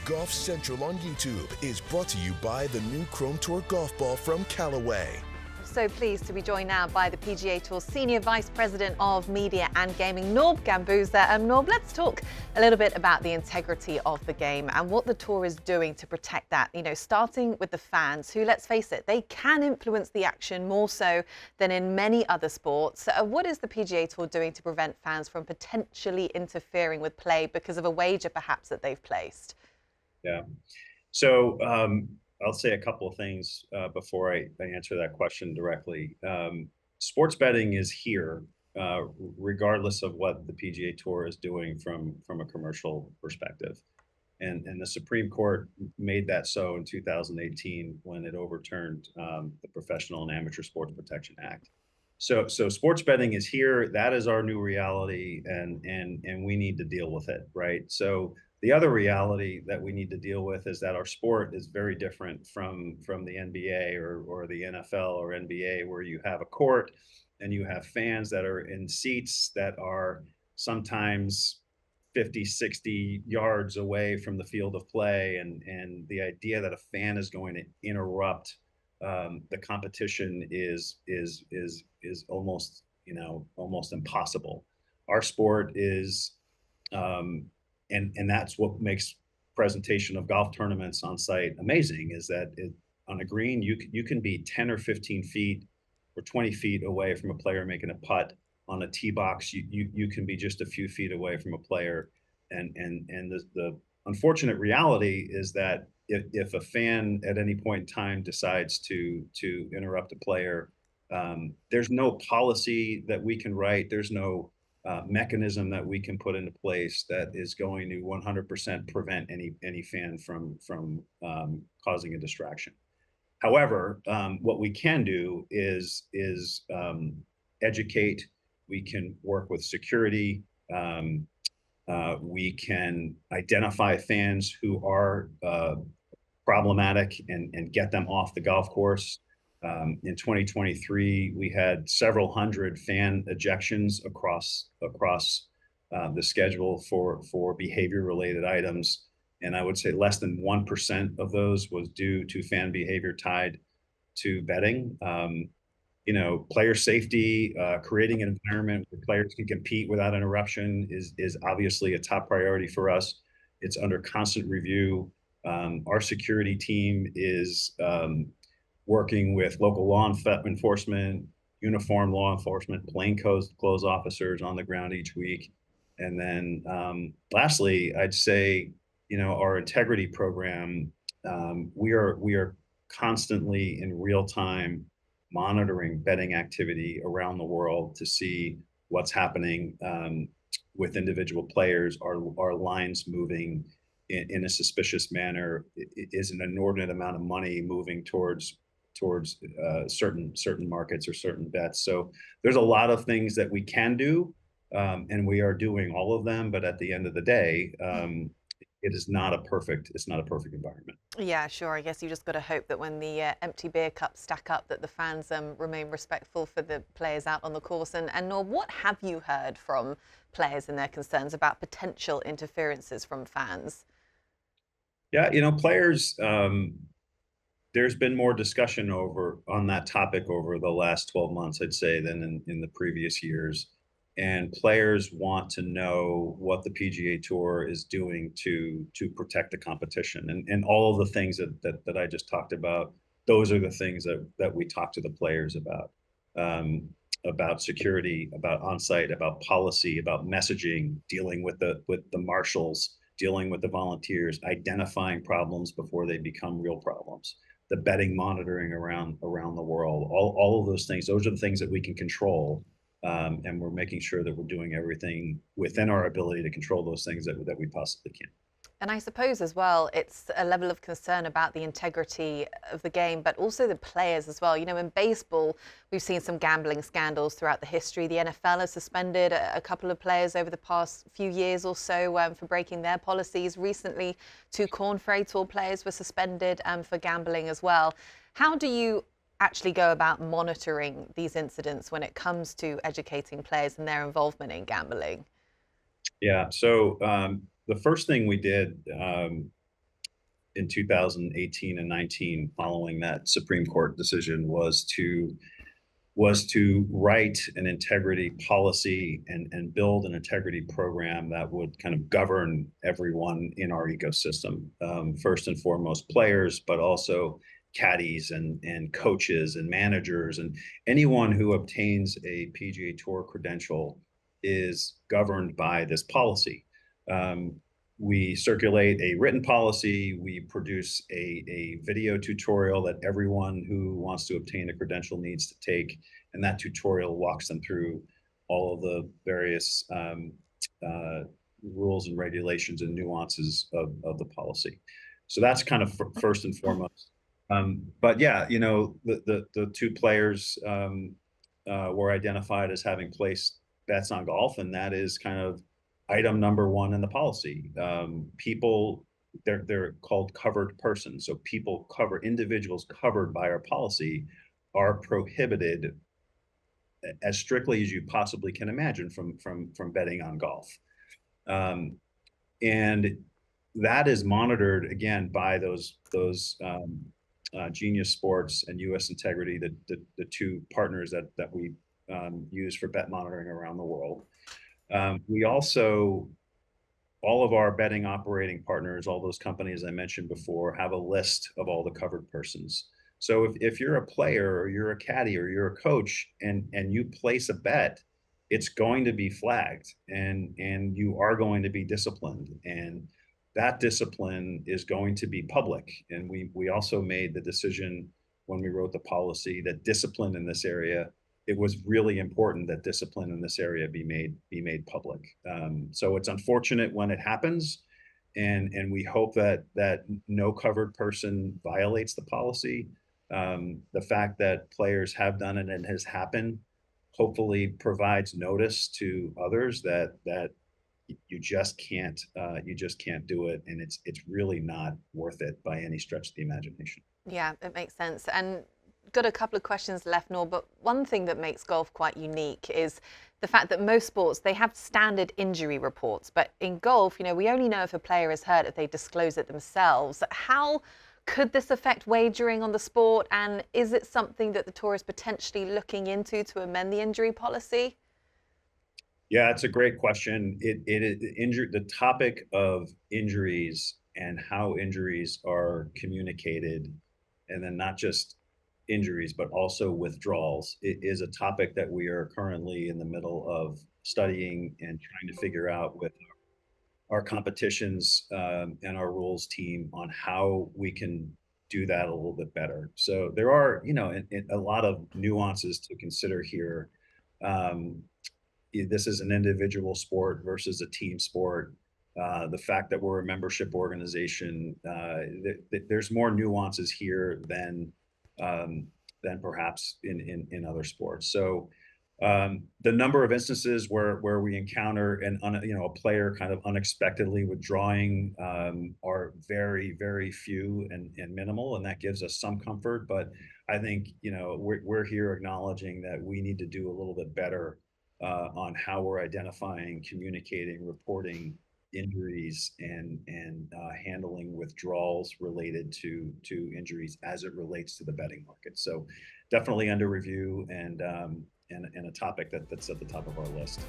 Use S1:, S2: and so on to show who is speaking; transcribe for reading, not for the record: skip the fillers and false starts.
S1: Golf Central on YouTube is brought to you by the new Chrome Tour golf ball from Callaway.
S2: So pleased to be joined now by the PGA Tour Senior Vice President of Media and Gaming, Norb Gambuzza. Norb, let's talk a little bit about the integrity of the game and what the Tour is doing to protect that. You know, starting with the fans who, let's face it, they can influence the action more so than in many other sports. What is the PGA Tour doing to prevent fans from potentially interfering with play because of a wager perhaps that they've placed?
S3: Yeah. So I'll say a couple of things before I answer that question directly. Sports betting is here, regardless of what the PGA Tour is doing from a commercial perspective. And the Supreme Court made that so in 2018 when it overturned the Professional and Amateur Sports Protection Act. So sports betting is here. That is our new reality, and we need to deal with it, right? So the other reality that we need to deal with is that our sport is very different from the NBA or the NFL or NBA, where you have a court and you have fans that are in seats that are sometimes 50, 60 yards away from the field of play. And the idea that a fan is going to interrupt the competition is almost, almost impossible. Our sport is, and that's what makes presentation of golf tournaments on site amazing, is that on a green, you can be 10 or 15 feet or 20 feet away from a player making a putt. On a tee box, you can be just a few feet away from a player. And the unfortunate reality is that if a fan at any point in time decides to interrupt a player, there's no policy that we can write. There's no mechanism that we can put into place that is going to 100% prevent any fan from causing a distraction. However, what we can do is educate. We can work with security. We can identify fans who are problematic and get them off the golf course. In 2023, we had several hundred fan ejections across the schedule for behavior-related items, and I would say less than 1% of those was due to fan behavior tied to betting. Player safety, creating an environment where players can compete without interruption is obviously a top priority for us. It's under constant review. Our security team is working with local law enforcement, uniformed law enforcement, plainclothes officers on the ground each week. And then lastly, I'd say, our integrity program, we are constantly in real time monitoring betting activity around the world to see what's happening with individual players. Are lines moving in a suspicious manner? Is an inordinate amount of money moving towards certain markets or certain bets? So there's a lot of things that we can do, and we are doing all of them. But at the end of the day, it's not a perfect environment.
S2: Yeah, sure. I guess you just got to hope that when the empty beer cups stack up, that the fans remain respectful for the players out on the course. And Nor, what have you heard from players and their concerns about potential interferences from fans?
S3: Yeah, players. There's been more discussion on that topic over the last 12 months, I'd say, than in the previous years. And players want to know what the PGA Tour is doing to protect the competition. And all of the things that I just talked about, those are the things that we talk to the players about security, about on-site, about policy, about messaging, dealing with the marshals, dealing with the volunteers, identifying problems before they become real problems, the betting monitoring around the world, all of those things. Those are the things that we can control. And we're making sure that we're doing everything within our ability to control those things that we possibly can.
S2: And I suppose as well, it's a level of concern about the integrity of the game, but also the players as well. In baseball, we've seen some gambling scandals throughout the history. The NFL has suspended a couple of players over the past few years or so for breaking their policies. Recently, 2 Corn Ferry Tour players were suspended for gambling as well. How do you actually go about monitoring these incidents when it comes to educating players and their involvement in gambling?
S3: Yeah, so the first thing we did in 2018 and 19, following that Supreme Court decision, was to write an integrity policy and build an integrity program that would kind of govern everyone in our ecosystem. First and foremost, players, but also caddies and coaches and managers, and anyone who obtains a PGA Tour credential is governed by this policy. We circulate a written policy. We produce a video tutorial that everyone who wants to obtain a credential needs to take, and that tutorial walks them through all of the various rules and regulations and nuances of the policy. So that's kind of first and foremost. But yeah, the two players were identified as having placed bets on golf, and that is kind of item number one in the policy. People, they're called covered persons. So individuals covered by our policy are prohibited as strictly as you possibly can imagine from betting on golf. And that is monitored again by those Genius Sports and US Integrity, the two partners that we use for bet monitoring around the world. We also, all of our betting operating partners, all those companies I mentioned before, have a list of all the covered persons. So if you're a player or you're a caddy or you're a coach and you place a bet, it's going to be flagged and you are going to be disciplined. And that discipline is going to be public. And we also made the decision when we wrote the policy that discipline in this area, it was really important that discipline in this area be made public. So it's unfortunate when it happens, and we hope that no covered person violates the policy. The fact that players have done it and has happened hopefully provides notice to others that you just can't do it, and it's really not worth it by any stretch of the imagination.
S2: Yeah, it makes sense. And got a couple of questions left, Norb, but one thing that makes golf quite unique is the fact that most sports, they have standard injury reports, but in golf, we only know if a player is hurt if they disclose it themselves. How could this affect wagering on the sport, and is it something that the tour is potentially looking into to amend the injury policy?
S3: Yeah, it's a great question. The topic of injuries and how injuries are communicated, and then not just injuries, but also withdrawals. It is a topic that we are currently in the middle of studying and trying to figure out with our competitions and our rules team on how we can do that a little bit better. So there are, a lot of nuances to consider here. This is an individual sport versus a team sport. The fact that we're a membership organization, there's more nuances here than perhaps in other sports. So the number of instances where we encounter a player kind of unexpectedly withdrawing are very, very few and minimal, and that gives us some comfort. But I think we're here acknowledging that we need to do a little bit better on how we're identifying, communicating, reporting injuries and handling withdrawals related to injuries as it relates to the betting market. So definitely under review and a topic that's at the top of our list.